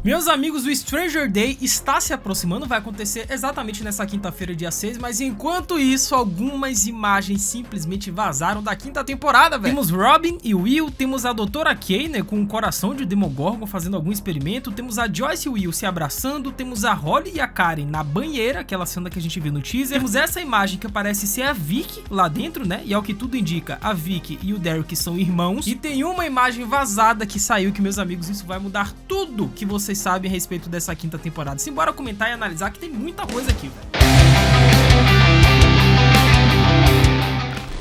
Meus amigos, o Stranger Day está se aproximando, vai acontecer exatamente nessa quinta-feira, dia 6, mas enquanto isso, algumas imagens simplesmente vazaram da quinta temporada, velho. Temos Robin e Will, temos a Doutora Kay, né, com um coração de Demogorgon fazendo algum experimento, temos a Joyce e o Will se abraçando, temos a Holly e a Karen na banheira, aquela cena que a gente viu no teaser, temos essa imagem que parece ser a Vicky lá dentro, né, e ao que tudo indica, a Vicky e o Derek são irmãos, e tem uma imagem vazada que saiu que, meus amigos, isso vai mudar tudo que vocês sabem a respeito dessa quinta temporada. Simbora comentar e analisar que tem muita coisa aqui, velho.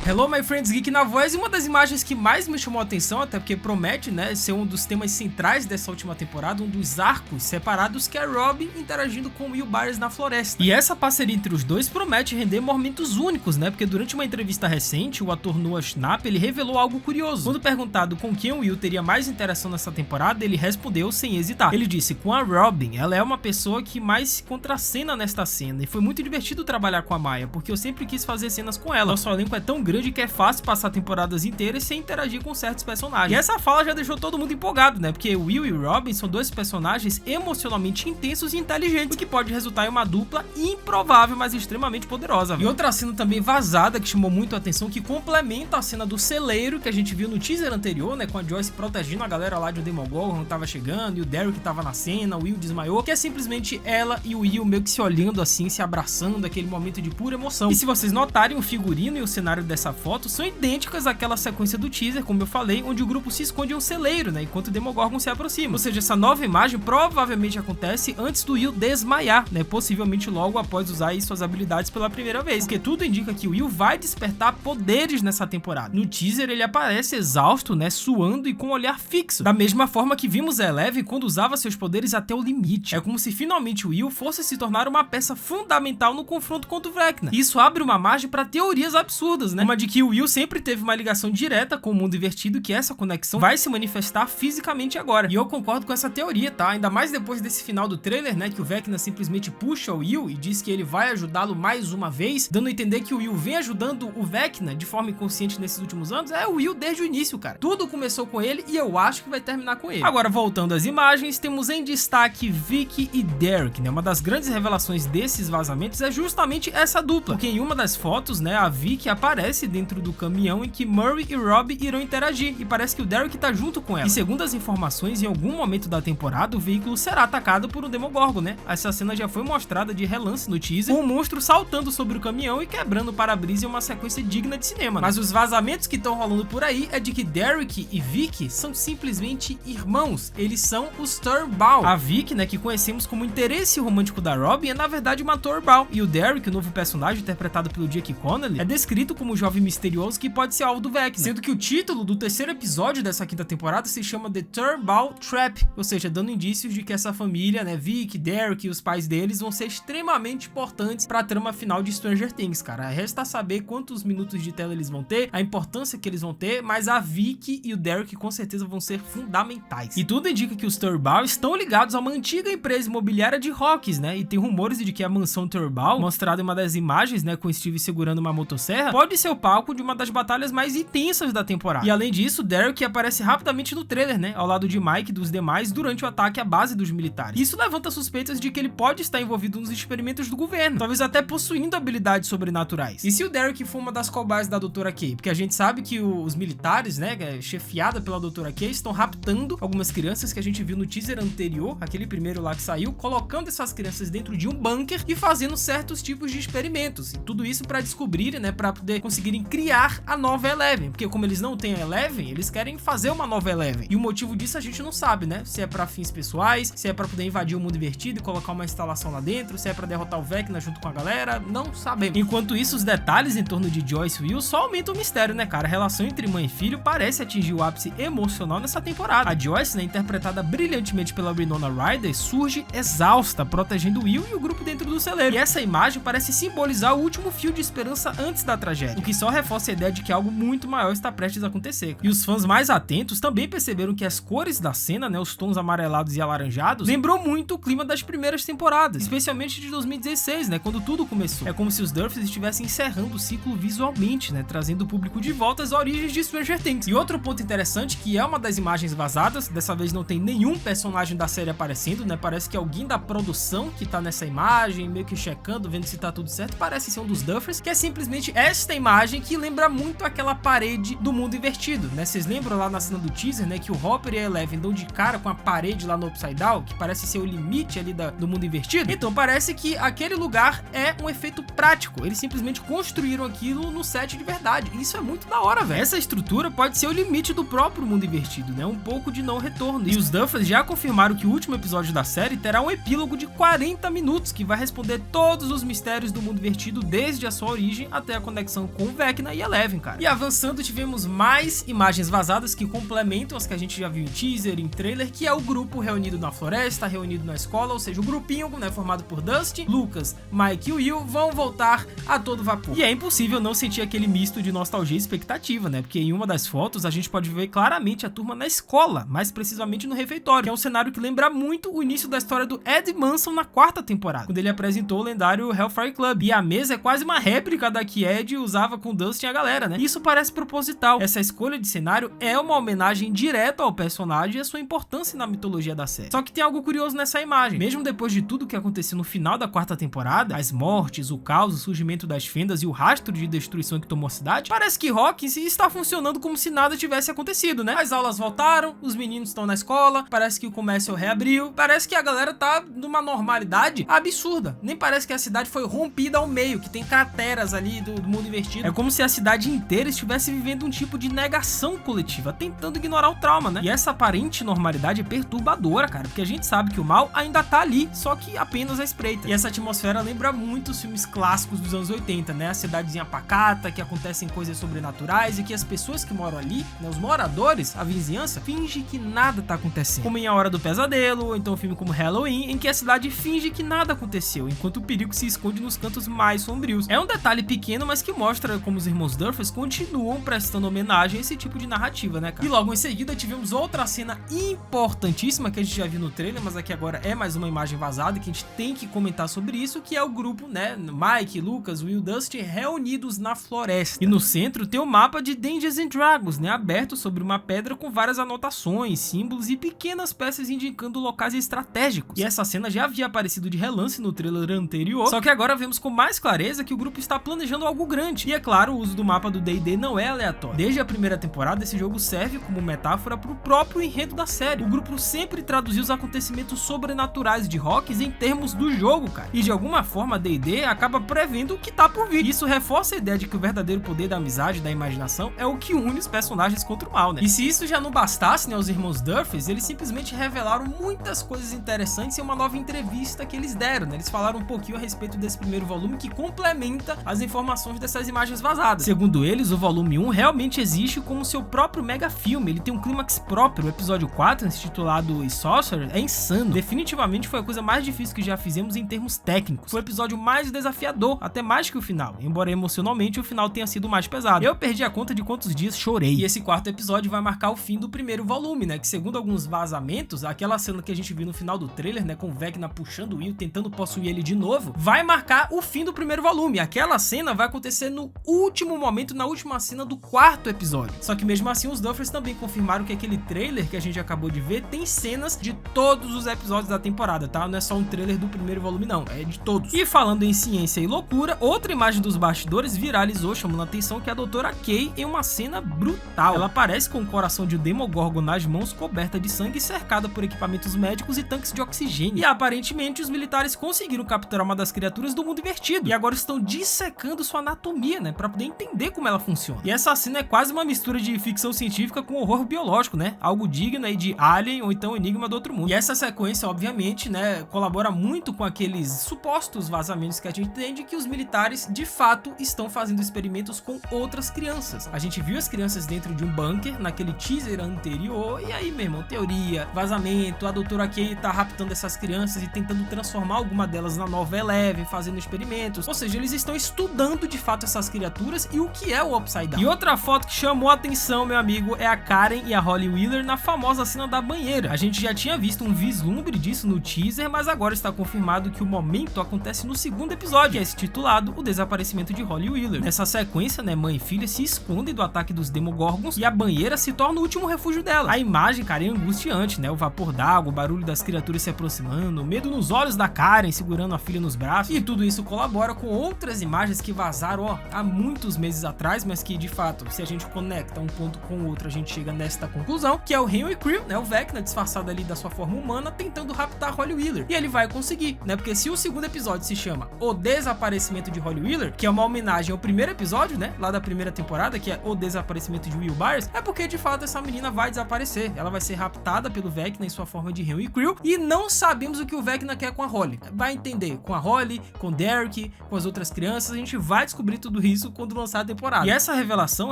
Hello, my friends, Geek na voz, e uma das imagens que mais me chamou a atenção, até porque promete, né, ser um dos temas centrais dessa última temporada, um dos arcos separados, que é Robin interagindo com Will Byers na floresta. E essa parceria entre os dois promete render momentos únicos, né, porque durante uma entrevista recente, o ator Noah Schnapp, ele revelou algo curioso. Quando perguntado com quem o Will teria mais interação nessa temporada, ele respondeu sem hesitar. Ele disse, com a Robin, ela é uma pessoa que mais se contracena nesta cena, e foi muito divertido trabalhar com a Maya, porque eu sempre quis fazer cenas com ela. Nosso elenco é tão grande que é fácil passar temporadas inteiras sem interagir com certos personagens. E essa fala já deixou todo mundo empolgado, né? Porque Will e Robin são dois personagens emocionalmente intensos e inteligentes, o que pode resultar em uma dupla improvável, mas extremamente poderosa. E outra cena também vazada que chamou muito a atenção, que complementa a cena do celeiro que a gente viu no teaser anterior, né? Com a Joyce protegendo a galera lá de um Demogorgon que tava chegando, e o Derek tava na cena, o Will desmaiou, que é simplesmente ela e o Will meio que se olhando assim, se abraçando, aquele momento de pura emoção. E se vocês notarem, o figurino e o cenário dessa foto são idênticas àquela sequência do teaser, como eu falei, onde o grupo se esconde em um celeiro, né, enquanto o Demogorgon se aproxima. Ou seja, essa nova imagem provavelmente acontece antes do Will desmaiar, né, possivelmente logo após usar aí suas habilidades pela primeira vez, porque tudo indica que o Will vai despertar poderes nessa temporada. No teaser ele aparece exausto, né, suando e com um olhar fixo, da mesma forma que vimos a Eleven quando usava seus poderes até o limite. É como se finalmente o Will fosse se tornar uma peça fundamental no confronto contra o Vecna. Isso abre uma margem para teorias absurdas, né, uma de que o Will sempre teve uma ligação direta com o mundo invertido, que essa conexão vai se manifestar fisicamente agora. E eu concordo com essa teoria, tá? Ainda mais depois desse final do trailer, né, que o Vecna simplesmente puxa o Will e diz que ele vai ajudá-lo mais uma vez, dando a entender que o Will vem ajudando o Vecna de forma inconsciente nesses últimos anos. É o Will desde o início, cara. Tudo começou com ele e eu acho que vai terminar com ele. Agora, voltando às imagens, temos em destaque Vicky e Derek, né? Uma das grandes revelações desses vazamentos é justamente essa dupla, porque em uma das fotos, né, a Vicky aparece dentro do caminhão em que Murray e Robbie irão interagir, e parece que o Derek tá junto com ela. E segundo as informações, em algum momento da temporada, o veículo será atacado por um Demogorgon, né? Essa cena já foi mostrada de relance no teaser, com um monstro saltando sobre o caminhão e quebrando o para-brisa em uma sequência digna de cinema, né? Mas os vazamentos que estão rolando por aí é de que Derek e Vicky são simplesmente irmãos. Eles são os Turnbull. A Vicky, né, que conhecemos como interesse romântico da Robin, é na verdade uma Turnbull, e o Derek, o novo personagem interpretado pelo Jake Connolly, é descrito como um jovem misterioso que pode ser alvo do Vecna, sendo que o título do terceiro episódio dessa quinta temporada se chama The Turnbull Trap, ou seja, dando indícios de que essa família, né, Vicky, Derek e os pais deles vão ser extremamente importantes para a trama final de Stranger Things, cara. Resta saber quantos minutos de tela eles vão ter, a importância que eles vão ter, mas a Vicky e o Derek com certeza vão ser fundamentais. E tudo indica que os Turnbull estão ligados a uma antiga empresa imobiliária de Hawkins, né, e tem rumores de que a mansão Turnbull, mostrada em uma das imagens, né, com Steve segurando uma motosserra, pode ser o palco de uma das batalhas mais intensas da temporada. E além disso, Derek aparece rapidamente no trailer, né, ao lado de Mike e dos demais durante o ataque à base dos militares. Isso levanta suspeitas de que ele pode estar envolvido nos experimentos do governo, talvez até possuindo habilidades sobrenaturais. E se o Derek for uma das cobaias da Doutora Kay? Porque a gente sabe que os militares, né, chefiada pela Doutora Kay, estão raptando algumas crianças que a gente viu no teaser anterior, aquele primeiro lá que saiu, colocando essas crianças dentro de um bunker e fazendo certos tipos de experimentos. E tudo isso para descobrirem, né, para poder conseguirem criar a nova Eleven, porque como eles não têm a Eleven, eles querem fazer uma nova Eleven. E o motivo disso a gente não sabe, né? Se é para fins pessoais, se é para poder invadir o mundo invertido e colocar uma instalação lá dentro, se é para derrotar o Vecna junto com a galera, não sabemos. Enquanto isso, os detalhes em torno de Joyce e Will só aumentam o mistério, né, cara? A relação entre mãe e filho parece atingir o ápice emocional nessa temporada. A Joyce, né, interpretada brilhantemente pela Winona Ryder, surge exausta, protegendo Will e o grupo dentro do celeiro. E essa imagem parece simbolizar o último fio de esperança antes da tragédia. O que que só reforça a ideia de que algo muito maior está prestes a acontecer, cara. E os fãs mais atentos também perceberam que as cores da cena, né, os tons amarelados e alaranjados, lembrou muito o clima das primeiras temporadas, especialmente de 2016, né, quando tudo começou. É como se os Dursley estivessem encerrando o ciclo visualmente, né, trazendo o público de volta às origens de Stranger Things. E outro ponto interessante, que é uma das imagens vazadas, dessa vez não tem nenhum personagem da série aparecendo, né, parece que alguém da produção que tá nessa imagem, meio que checando, vendo se tá tudo certo, parece ser um dos Duffers, que é simplesmente esta imagem que lembra muito aquela parede do mundo invertido, né, vocês lembram lá na cena do teaser, né, que o Hopper e a Eleven dão de cara com a parede lá no Upside Down, que parece ser o limite ali do mundo invertido? Então parece que aquele lugar é um efeito prático, eles simplesmente construíram aquilo no set de verdade, e isso é muito da hora, velho. Essa estrutura pode ser o limite do próprio mundo invertido, né, um pouco de não retorno. E os Duffers já confirmaram que o último episódio da série terá um epílogo de 40 minutos, que vai responder todos os mistérios do mundo invertido, desde a sua origem até a conexão com Vecna e Eleven, cara. E avançando, tivemos mais imagens vazadas que complementam as que a gente já viu em teaser, em trailer, que é o grupo reunido na floresta, reunido na escola, ou seja, o grupinho, né, formado por Dusty, Lucas, Mike e Will vão voltar a todo vapor. E é impossível não sentir aquele misto de nostalgia e expectativa, né, porque em uma das fotos a gente pode ver claramente a turma na escola, mais precisamente no refeitório, que é um cenário que lembra muito o início da história do Ed Manson na 4ª temporada, quando ele apresentou o lendário Hellfire Club, e a mesa é quase uma réplica da que Ed usava com Dusty e a galera, né. Isso parece proposital. Essa escolha de cenário é uma homenagem direta ao personagem e a sua importância na mitologia da série. Só que tem algo curioso nessa imagem. Mesmo depois de tudo que aconteceu no final da 4ª temporada, as mortes, o caos, o surgimento das fendas e o rastro de destruição que tomou a cidade, parece que Hawkins está funcionando como se nada tivesse acontecido, né? As aulas voltaram, os meninos estão na escola, parece que o comércio reabriu, parece que a galera tá numa normalidade absurda. Nem parece que a cidade foi rompida ao meio, que tem crateras ali do mundo invertido. É como se a cidade inteira estivesse vivendo um tipo de negação coletiva, tentando ignorar o trauma, né? E essa aparente normalidade é perturbadora, cara, porque a gente sabe que o mal ainda tá ali, só que apenas à espreita. E essa atmosfera lembra muito os filmes clássicos dos anos 80, né? A cidadezinha pacata, que acontecem coisas sobrenaturais e que as pessoas que moram ali, né, os moradores, a vizinhança, fingem que nada tá acontecendo. Como em A Hora do Pesadelo, ou então um filme como Halloween, em que a cidade finge que nada aconteceu, enquanto o perigo se esconde nos cantos mais sombrios. É um detalhe pequeno, mas que mostra como os irmãos Duffers continuam prestando homenagem a esse tipo de narrativa, né, cara? E logo em seguida tivemos outra cena importantíssima que a gente já viu no trailer, mas aqui agora é mais uma imagem vazada que a gente tem que comentar sobre isso, que é o grupo, né, Mike, Lucas, Will, Dusty reunidos na floresta. E no centro tem o mapa de Dungeons and Dragons, né, aberto sobre uma pedra com várias anotações, símbolos e pequenas peças indicando locais estratégicos. E essa cena já havia aparecido de relance no trailer anterior, só que agora vemos com mais clareza que o grupo está planejando algo grande. E é claro, o uso do mapa do D&D não é aleatório. Desde a primeira temporada, esse jogo serve como metáfora para o próprio enredo da série. O grupo sempre traduziu os acontecimentos sobrenaturais de Hawkins em termos do jogo, cara. E de alguma forma, a D&D acaba prevendo o que tá por vir. Isso reforça a ideia de que o verdadeiro poder da amizade e da imaginação é o que une os personagens contra o mal, né? E se isso já não bastasse, né, os irmãos Duffers, eles simplesmente revelaram muitas coisas interessantes em uma nova entrevista que eles deram, né? Eles falaram um pouquinho a respeito desse primeiro volume que complementa as informações dessas imagens vazadas. Segundo eles, o volume 1 realmente existe como seu próprio mega filme. Ele tem um clímax próprio. O episódio 4, intitulado Sorcerer, é insano. Definitivamente foi a coisa mais difícil que já fizemos em termos técnicos. Foi o episódio mais desafiador, até mais que o final, embora emocionalmente o final tenha sido mais pesado. Eu perdi a conta de quantos dias chorei. E esse 4º episódio vai marcar o fim do primeiro volume, né, que segundo alguns vazamentos, aquela cena que a gente viu no final do trailer, né, com o Vecna puxando o Will, tentando possuir ele de novo, vai marcar o fim do primeiro volume. Aquela cena vai acontecer no último momento, na última cena do 4º episódio. Só que mesmo assim, os Duffers também confirmaram que aquele trailer que a gente acabou de ver tem cenas de todos os episódios da temporada, tá? Não é só um trailer do primeiro volume, não, é de todos. E falando em ciência e loucura, outra imagem dos bastidores viralizou, chamando a atenção, que é a Doutora Kay em uma cena brutal. Ela aparece com o coração de um Demogorgon nas mãos, coberta de sangue e cercada por equipamentos médicos e tanques de oxigênio. E aparentemente os militares conseguiram capturar uma das criaturas do mundo invertido e agora estão dissecando sua anatomia, né, pra poder entender como ela funciona. E essa cena é quase uma mistura de ficção científica com horror biológico, né, algo digno aí de Alien ou então Enigma do Outro Mundo. E essa sequência, obviamente, né, colabora muito com aqueles supostos vazamentos que a gente tem de que os militares de fato estão fazendo experimentos com outras crianças. A gente viu as crianças dentro de um bunker naquele teaser anterior, e aí, meu irmão, teoria, vazamento, a Doutora Kay tá raptando essas crianças e tentando transformar alguma delas na nova Eleven, fazendo experimentos. Ou seja, eles estão estudando de fato essas crianças criaturas e o que é o Upside Down. E outra foto que chamou a atenção, meu amigo, é a Karen e a Holly Wheeler na famosa cena da banheira. A gente já tinha visto um vislumbre disso no teaser, mas agora está confirmado que o momento acontece no segundo episódio, que é esse titulado O Desaparecimento de Holly Wheeler. Nessa sequência, né, mãe e filha se escondem do ataque dos Demogorgons e a banheira se torna o último refúgio dela. A imagem, cara, é angustiante, né? O vapor d'água, o barulho das criaturas se aproximando, o medo nos olhos da Karen segurando a filha nos braços, e tudo isso colabora com outras imagens que vazaram, ó, há muitos meses atrás, mas que de fato, se a gente conecta um ponto com o outro, a gente chega nesta conclusão, que é o Henry Creel, né, o Vecna disfarçado ali da sua forma humana, tentando raptar Holly Wheeler. E ele vai conseguir, né? Porque se o segundo episódio se chama O Desaparecimento de Holly Wheeler, que é uma homenagem ao primeiro episódio, né, lá da primeira temporada, que é O Desaparecimento de Will Byers, é porque de fato essa menina vai desaparecer. Ela vai ser raptada pelo Vecna em sua forma de Henry Creel, e não sabemos o que o Vecna quer com a Holly. Vai entender com a Holly, com o Derek, com as outras crianças, a gente vai descobrir tudo isso quando lançar a temporada. E essa revelação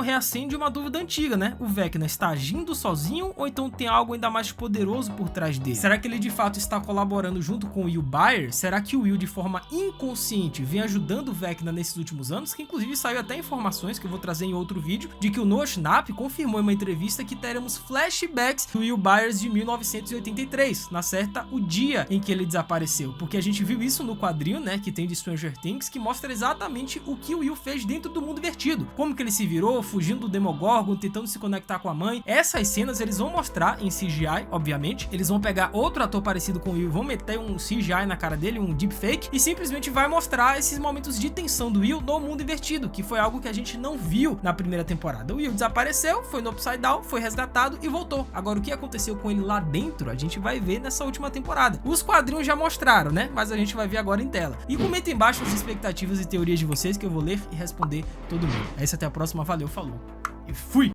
reacende uma dúvida antiga, né? O Vecna está agindo sozinho ou então tem algo ainda mais poderoso por trás dele? Será que ele de fato está colaborando junto com o Will Byers? Será que o Will, de forma inconsciente, vem ajudando o Vecna nesses últimos anos? Que inclusive saiu até informações que eu vou trazer em outro vídeo, de que o Noah Schnapp confirmou em uma entrevista que teremos flashbacks do Will Byers de 1983, na certa o dia em que ele desapareceu, porque a gente viu isso no quadrinho, né, que tem de Stranger Things, que mostra exatamente o que o Will fez dentro do mundo invertido, como que ele se virou, fugindo do Demogorgon, tentando se conectar com a mãe. Essas cenas eles vão mostrar em CGI, obviamente, eles vão pegar outro ator parecido com o Will, vão meter um CGI na cara dele, um deepfake, e simplesmente vai mostrar esses momentos de tensão do Will no mundo invertido, que foi algo que a gente não viu na primeira temporada. O Will desapareceu, foi no Upside Down, foi resgatado e voltou. Agora o que aconteceu com ele lá dentro, a gente vai ver nessa última temporada. Os quadrinhos já mostraram, né? Mas a gente vai ver agora em tela. E comentem embaixo as expectativas e teorias de vocês, que eu vou ler e responder todo mundo. É isso, até a próxima, valeu, falou e fui!